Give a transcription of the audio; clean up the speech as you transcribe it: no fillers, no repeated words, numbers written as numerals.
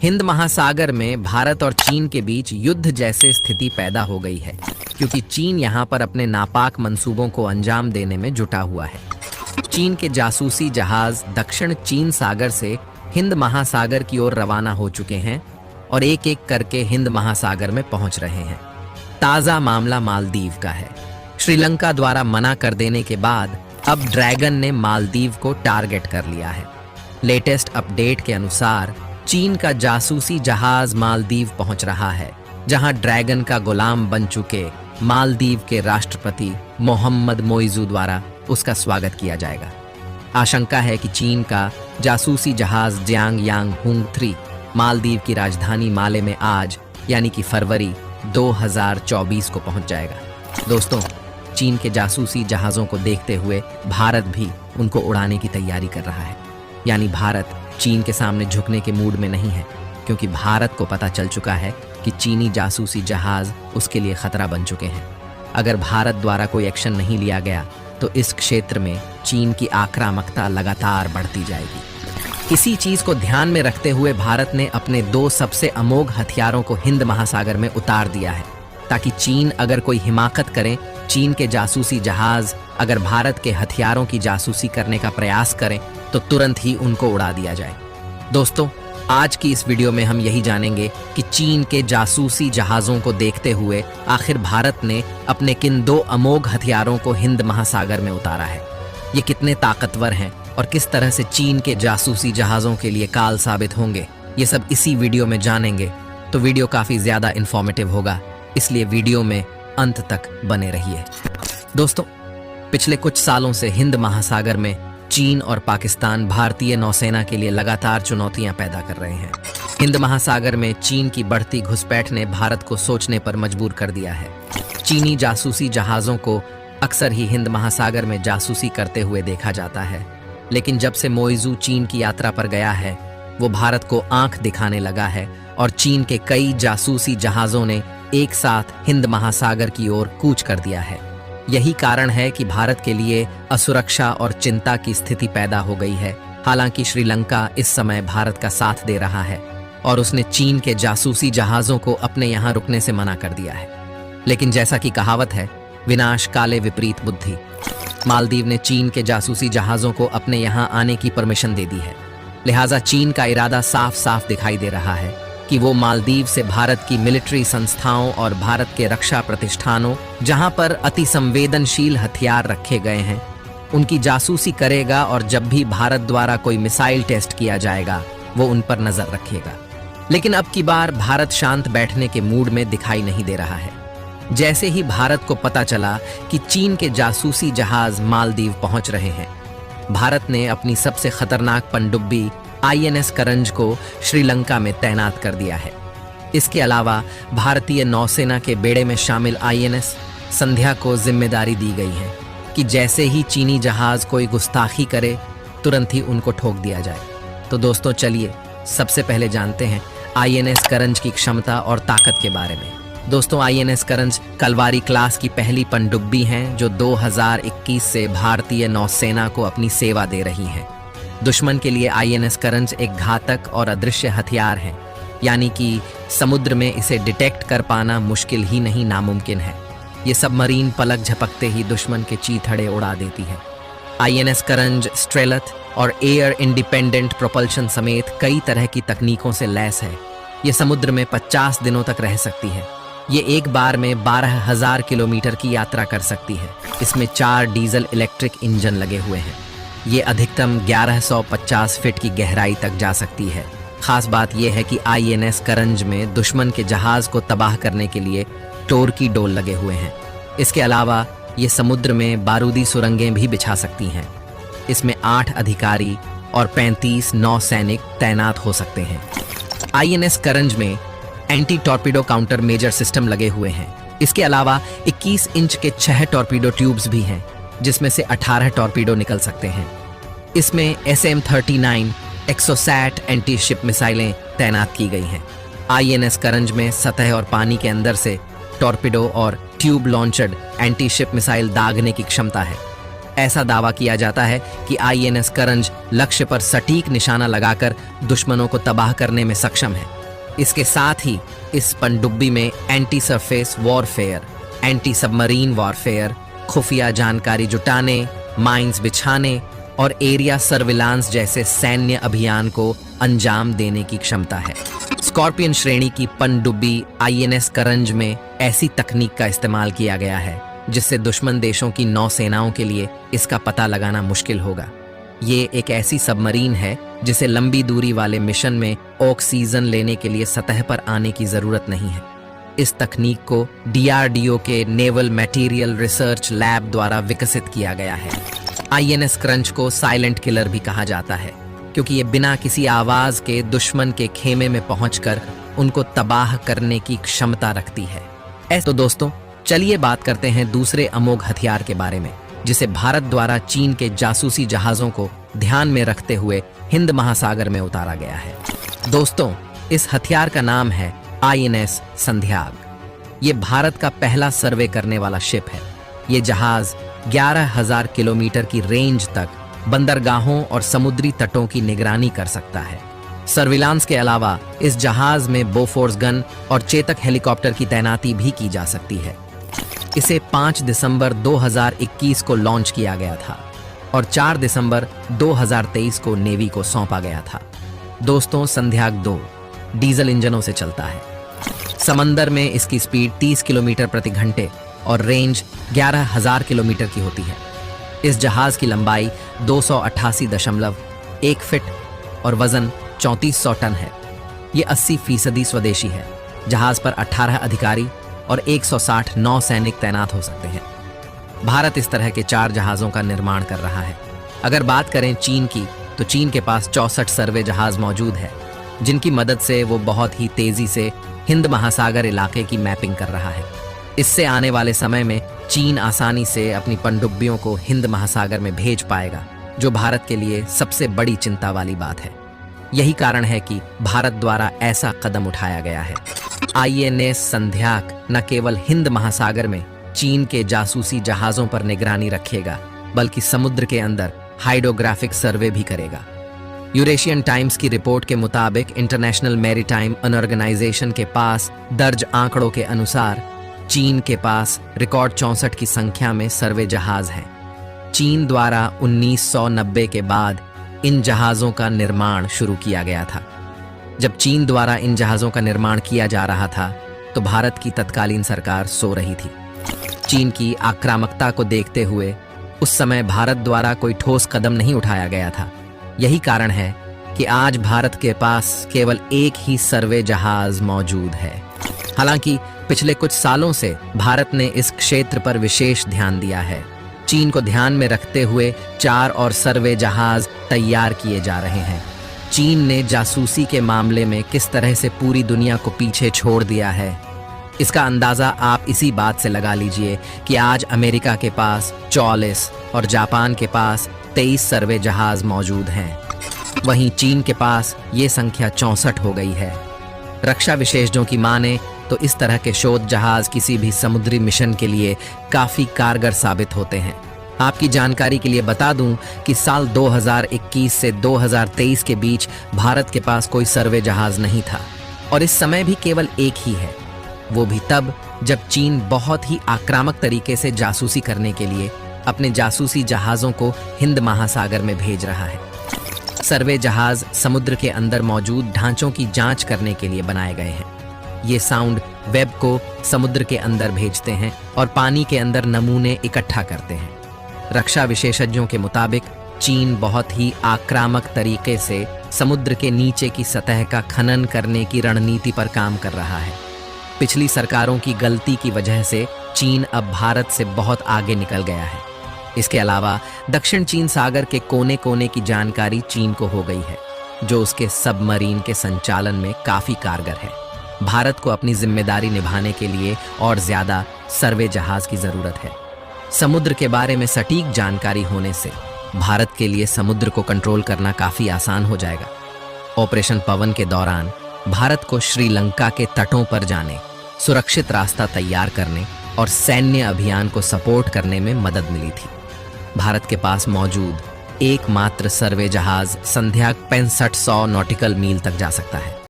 हिंद महासागर में भारत और चीन के बीच युद्ध जैसे स्थिति पैदा हो गई है, क्योंकि चीन यहाँ पर अपने नापाक मंसूबों को अंजाम देने में जुटा हुआ है। चीन के जासूसी जहाज दक्षिण चीन सागर से हिंद महासागर की ओर रवाना हो चुके हैं और एक एक करके हिंद महासागर में पहुंच रहे हैं। ताजा मामला मालदीव का है। श्रीलंका द्वारा मना कर देने के बाद अब ड्रैगन ने मालदीव को टारगेट कर लिया है। लेटेस्ट अपडेट के अनुसार चीन का जासूसी जहाज मालदीव पहुंच रहा है, जहां ड्रैगन का गुलाम बन चुके मालदीव के राष्ट्रपति मोहम्मद मोइजू द्वारा उसका स्वागत किया जाएगा। आशंका है कि चीन का जासूसी जहाज जियांग यांग हुंग 3 मालदीव की राजधानी माले में आज यानी कि फरवरी 2024 को पहुंच जाएगा। दोस्तों, चीन के जासूसी जहाजों को देखते हुए भारत भी उनको उड़ाने की तैयारी कर रहा है। यानी भारत चीन के सामने झुकने के मूड में नहीं है, क्योंकि भारत को पता चल चुका है कि चीनी जासूसी जहाज उसके लिए खतरा बन चुके हैं। अगर भारत द्वारा कोई एक्शन नहीं लिया गया तो इस क्षेत्र में चीन की आक्रामकता लगातार बढ़ती जाएगी। इसी चीज को ध्यान में रखते हुए भारत ने अपने 2 सबसे अमोघ हथियारों को हिंद महासागर में उतार दिया है, ताकि चीन अगर कोई हिमाकत करे, चीन के जासूसी जहाज अगर भारत के हथियारों की जासूसी करने का प्रयास करें तो तुरंत ही उनको उड़ा दिया जाए। दोस्तों, आज की इस वीडियो में हम यही जानेंगे कि चीन के जासूसी जहाजों को देखते हुए आखिर भारत ने अपने किन 2 अमोघ हथियारों को हिंद महासागर में उतारा है। ये कितने ताकतवर हैं और किस तरह से चीन के जासूसी जहाजों के लिए काल साबित होंगे, ये सब इसी वीडियो में जानेंगे। तो वीडियो काफी ज्यादा इंफॉर्मेटिव होगा, इसलिए वीडियो में अंत तक बने रहिए। दोस्तों, पिछले कुछ सालों से हिंद महासागर में चीन और पाकिस्तान भारतीय नौसेना के लिए लगातार चुनौतियां पैदा कर रहे हैं। हिंद महासागर में चीन की बढ़ती घुसपैठ ने भारत को सोचने पर मजबूर कर दिया है। चीनी जासूसी जहाजों को अक्सर ही हिंद महासागर में जासूसी करते हुए देखा जाता है, लेकिन जब से मोइजू चीन की यात्रा पर गया है, वो भारत को आंख दिखाने लगा है और चीन के कई जासूसी जहाजों ने एक साथ हिंद महासागर की ओर कूच कर दिया है। यही कारण है कि भारत के लिए असुरक्षा और चिंता की स्थिति पैदा हो गई है। हालांकि श्रीलंका इस समय भारत का साथ दे रहा है और उसने चीन के जासूसी जहाजों को अपने यहाँ रुकने से मना कर दिया है। लेकिन जैसा कि कहावत है, विनाश काले विपरीत बुद्धि। मालदीव ने चीन के जासूसी जहाजों को अपने यहाँ आने की परमिशन दे दी है। लिहाजा चीन का इरादा साफ साफ दिखाई दे रहा है कि वो मालदीव से भारत की मिलिट्री संस्थाओं और भारत के रक्षा प्रतिष्ठानों, जहां पर अति संवेदनशील हथियार रखे गए हैं, उनकी जासूसी करेगा और जब भी भारत द्वारा कोई मिसाइल टेस्ट किया जाएगा वो उन पर नजर रखेगा। लेकिन अब की बार भारत शांत बैठने के मूड में दिखाई नहीं दे रहा है। जैसे ही भारत को पता चला कि चीन के जासूसी जहाज मालदीव पहुंच रहे हैं, भारत ने अपनी सबसे खतरनाक पनडुब्बी INS करंज को श्रीलंका में तैनात कर दिया है। इसके अलावा भारतीय नौसेना के बेड़े में शामिल INS संध्या को जिम्मेदारी दी गई है कि जैसे ही चीनी जहाज कोई गुस्ताखी करे, तुरंत ही उनको ठोक दिया जाए। तो दोस्तों, चलिए सबसे पहले जानते हैं INS करंज की क्षमता और ताकत के बारे में। दोस्तों, INS करंज कलवारी क्लास की पहली पनडुब्बी हैं जो 2021 से भारतीय नौसेना को अपनी सेवा दे रही हैं। दुश्मन के लिए INS करंज एक घातक और अदृश्य हथियार है, यानी कि समुद्र में इसे डिटेक्ट कर पाना मुश्किल ही नहीं, नामुमकिन है। ये सबमरीन पलक झपकते ही दुश्मन के चीथड़े उड़ा देती है। INS करंज स्ट्रेलथ और एयर इंडिपेंडेंट प्रोपल्शन समेत कई तरह की तकनीकों से लैस है। ये समुद्र में 50 दिनों तक रह सकती है। ये एक बार में 12,000 किलोमीटर की यात्रा कर सकती है। इसमें 4 डीजल इलेक्ट्रिक इंजन लगे हुए हैं। ये अधिकतम 1150 फीट की गहराई तक जा सकती है। खास बात यह है कि INS करंज में दुश्मन के जहाज को तबाह करने के लिए टोरकी डोल लगे हुए हैं। इसके अलावा ये समुद्र में बारूदी सुरंगें भी बिछा सकती हैं। इसमें 8 अधिकारी और 35 नौसैनिक तैनात हो सकते हैं। INS करंज में anti torpedo counter measure system लगे हुए हैं। इसके अलावा 21 इंच के 6 टॉर्पीडो ट्यूब्स भी हैं, जिसमें से 18 टॉर्पीडो निकल सकते हैं। इसमें SM-39 एक्सोसैट एंटी शिप मिसाइलें तैनात की गई हैं। INS करंज में सतह और पानी के अंदर से टॉर्पीडो और ट्यूब लॉन्चर्ड एंटी शिप मिसाइल दागने की क्षमता है। ऐसा दावा किया जाता है कि आईएनएस करंज लक्ष्य पर सटीक निशाना लगाकर दुश्मनों को तबाह करने में सक्षम है। इसके साथ ही इस पनडुब्बी में anti surface warfare, anti submarine warfare, खुफिया जानकारी जुटाने, माइंस बिछाने और एरिया सर्विलांस जैसे सैन्य अभियान को अंजाम देने की क्षमता है। स्कॉर्पियन श्रेणी की पनडुब्बी आईएनएस करंज में ऐसी तकनीक का इस्तेमाल किया गया है जिससे दुश्मन देशों की नौसेनाओं के लिए इसका पता लगाना मुश्किल होगा। ये एक ऐसी सबमरीन है जिसे लंबी दूरी वाले मिशन में ऑक्सीजन लेने के लिए सतह पर आने की जरूरत नहीं है। इस तकनीक को डीआरडीओ के नेवल मटेरियल रिसर्च लैब द्वारा विकसित किया गया है। आईएनएस करंज को साइलेंट किलर भी कहा जाता है क्योंकि ये बिना किसी आवाज के दुश्मन के खेमे में पहुंचकर उनको तबाह करने की क्षमता रखती है। तो दोस्तों, चलिए बात करते हैं दूसरे अमोघ हथियार के बारे में जिसे भारत द्वारा चीन के जासूसी जहाजों को ध्यान में रखते हुए हिंद महासागर में उतारा गया है। दोस्तों, इस हथियार का नाम है आईएनएस संध्याग। ये भारत का पहला सर्वे करने वाला शिप है। ये जहाज 11,000 किलोमीटर की रेंज तक बंदरगाहों और समुद्री तटों की निगरानी कर सकता है। सर्विलांस के अलावा इस जहाज में बोफोर्स गन और चेतक हेलीकॉप्टर की तैनाती भी की जा सकती है। इसे 5 दिसंबर 2021 को लॉन्च किया गया था और 4 दिसंबर 2023 को नेवी को सौंपा गया था। दोस्तों, संध्याग 2 डीजल इंजनों से चलता है। समंदर में इसकी स्पीड 30 किलोमीटर प्रति घंटे और रेंज 11,000 किलोमीटर की होती है। इस जहाज की लंबाई 288.1 फीट और वजन 3400 टन है। ये 80% स्वदेशी है। जहाज पर 18 अधिकारी और 160 नौसैनिक तैनात हो सकते हैं। भारत इस तरह के 4 जहाजों का निर्माण कर रहा है। अगर बात करें चीन की, तो चीन के पास 64 सर्वे जहाज मौजूद है जिनकी मदद से वो बहुत ही तेजी से हिंद महासागर इलाके की मैपिंग कर रहा है। इससे आने वाले समय में चीन आसानी से अपनी पनडुब्बियों को हिंद महासागर में भेज पाएगा, जो भारत के लिए सबसे बड़ी चिंता वाली बात है। यही कारण है कि भारत द्वारा ऐसा कदम उठाया गया है। आईएनएस संध्याक न केवल हिंद महासागर में चीन के जासूसी जहाजों पर निगरानी रखेगा, बल्कि समुद्र के अंदर हाइड्रोग्राफिक सर्वे भी करेगा। यूरेशियन टाइम्स की रिपोर्ट के मुताबिक इंटरनेशनल मैरीटाइम ऑर्गेनाइजेशन के पास दर्ज आंकड़ों के अनुसार चीन के पास रिकॉर्ड 64 की संख्या में सर्वे जहाज हैं। चीन द्वारा 1990 के बाद इन जहाजों का निर्माण शुरू किया गया था। जब चीन द्वारा इन जहाजों का निर्माण किया जा रहा था तो भारत की तत्कालीन सरकार सो रही थी। चीन की आक्रामकता को देखते हुए उस समय भारत द्वारा कोई ठोस कदम नहीं उठाया गया था। यही कारण है कि आज भारत के पास केवल एक ही सर्वे जहाज मौजूद है। हालांकि पिछले कुछ सालों से भारत ने इस क्षेत्र पर विशेष ध्यान दिया है। चीन को ध्यान में रखते हुए 4 और सर्वे जहाज तैयार किए जा रहे हैं। चीन ने जासूसी के मामले में किस तरह से पूरी दुनिया को पीछे छोड़ दिया है, इसका अंदाजा आप इसी बात से लगा लीजिए कि आज अमेरिका के पास 44 और जापान के पास 23 सर्वे जहाज मौजूद हैं। वहीं चीन के पास ये संख्या 64 हो गई है। रक्षा विशेषज्ञों की माने तो इस तरह के शोध जहाज किसी भी समुद्री मिशन के लिए काफी कारगर साबित होते हैं। आपकी जानकारी के लिए बता दूं कि साल 2021 से 2023 के बीच भारत के पास कोई सर्वे जहाज नहीं था और इस समय भी केवल एक ही है। वो भी तब जब चीन बहुत ही आक्रामक तरीके से जासूसी करने के लिए अपने जासूसी जहाजों को हिंद महासागर में भेज रहा है। सर्वे जहाज समुद्र के अंदर मौजूद ढांचों की जांच करने के लिए बनाए गए हैं। ये साउंड वेब को समुद्र के अंदर भेजते हैं और पानी के अंदर नमूने इकट्ठा करते हैं। रक्षा विशेषज्ञों के मुताबिक चीन बहुत ही आक्रामक तरीके से समुद्र के नीचे की सतह का खनन करने की रणनीति पर काम कर रहा है। पिछली सरकारों की गलती की वजह से चीन अब भारत से बहुत आगे निकल गया है। इसके अलावा दक्षिण चीन सागर के कोने कोने की जानकारी चीन को हो गई है, जो उसके सबमरीन के संचालन में काफी कारगर है। भारत को अपनी जिम्मेदारी निभाने के लिए और ज्यादा सर्वे जहाज की जरूरत है। समुद्र के बारे में सटीक जानकारी होने से भारत के लिए समुद्र को कंट्रोल करना काफी आसान हो जाएगा। ऑपरेशन पवन के दौरान भारत को श्रीलंका के तटों पर जाने, सुरक्षित रास्ता तैयार करने और सैन्य अभियान को सपोर्ट करने में मदद मिली थी। भारत के पास मौजूद एकमात्र सर्वे जहाज संध्या 6500 नॉटिकल मील तक जा सकता है।